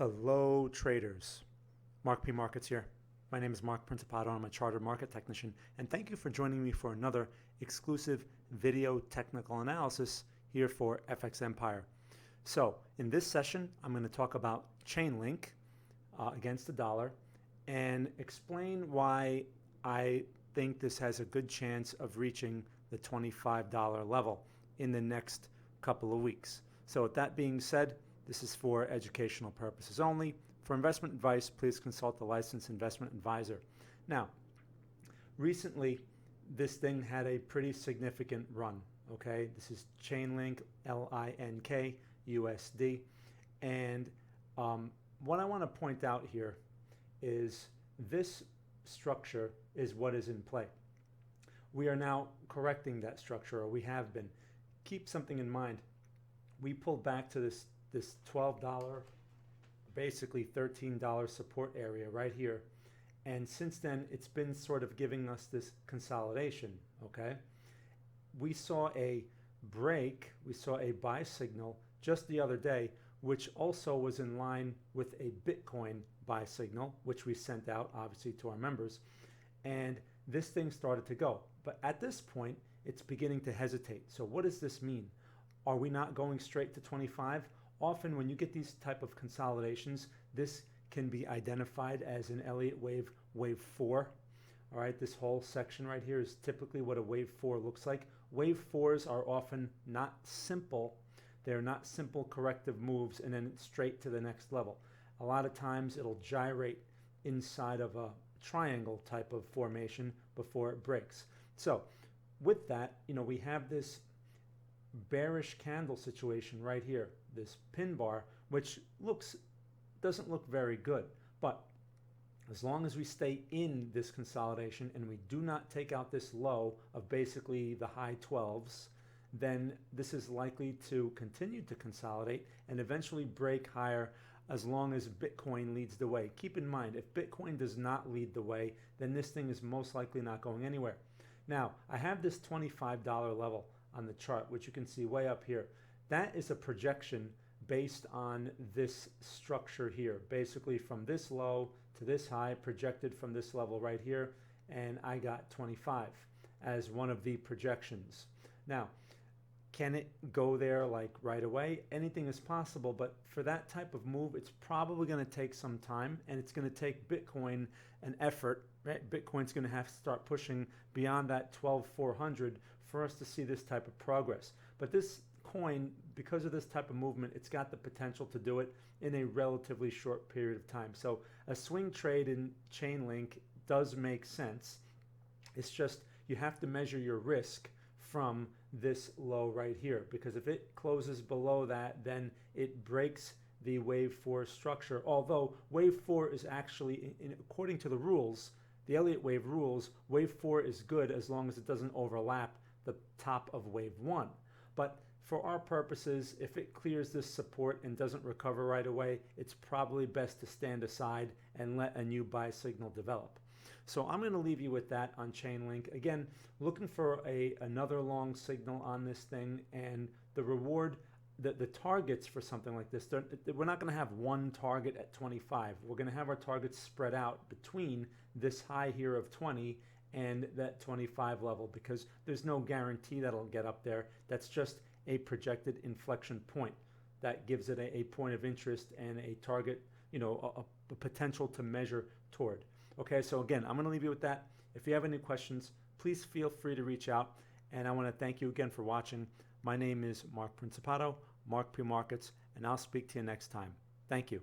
Hello traders, Mark P. Markets here. My name is Mark Principato. I'm a chartered market technician, and thank you for joining me for another exclusive video technical analysis here for FXEmpire. So in this session, I'm going to talk about Chainlink against the dollar and explain why I think this has a good chance of reaching the $25 level in the next couple of weeks. So with that being said, this is for educational purposes only. For investment advice, please consult a licensed investment advisor. Now, recently, this thing had a pretty significant run, okay? This is Chainlink, L-I-N-K, USD. And what I want to point out here is this structure is what is in play. We are now correcting that structure, or we have been. Keep something in mind. We pulled back to this $12, basically $13 support area right here. And since then, it's been sort of giving us this consolidation, okay? We saw a break, we saw a buy signal just the other day, which also was in line with a Bitcoin buy signal, which we sent out, obviously, to our members. And this thing started to go. But at this point, it's beginning to hesitate. So what does this mean? Are we not going straight to 25? Often when you get these type of consolidations, this can be identified as an Elliott Wave, Wave 4. All right, this whole section right here is typically what a Wave 4 looks like. Wave 4s are often not simple. They're not simple corrective moves and then straight to the next level. A lot of times it'll gyrate inside of a triangle type of formation before it breaks. So with that, we have this bearish candle situation right here, this pin bar, which doesn't look very good. But as long as we stay in this consolidation and we do not take out this low of basically the high 12s, then this is likely to continue to consolidate and eventually break higher as long as Bitcoin leads the way. Keep in mind, if Bitcoin does not lead the way, then this thing is most likely not going anywhere. Now, I have this $25 level on the chart, which you can see way up here. That is a projection based on this structure here, basically from this low to this high, projected from this level right here, and I got 25 as one of the projections. Now, can it go there like right away? Anything is possible, but for that type of move, it's probably going to take some time, and it's going to take Bitcoin an effort, right? Bitcoin's going to have to start pushing beyond that 12,400 for us to see this type of progress. But this coin, because of this type of movement, it's got the potential to do it in a relatively short period of time. So a swing trade in Chainlink does make sense. It's just you have to measure your risk from this low right here, because if it closes below that, then it breaks the Wave 4 structure. Although Wave 4 is actually, according to the rules, the Elliott Wave rules, Wave 4 is good as long as it doesn't overlap the top of Wave 1. But for our purposes, if it clears this support and doesn't recover right away, it's probably best to stand aside and let a new buy signal develop. So I'm going to leave you with that on Chainlink. Again, looking for another long signal on this thing, and the reward, the targets for something like this, we're not going to have one target at 25. We're going to have our targets spread out between this high here of 20 and that 25 level, because there's no guarantee that it'll get up there. That's just a projected inflection point that gives it a point of interest and a target, a potential to measure toward. Okay, so again, I'm going to leave you with that. If you have any questions, please feel free to reach out. And I want to thank you again for watching. My name is Mark Principato, Mark P. Markets, and I'll speak to you next time. Thank you.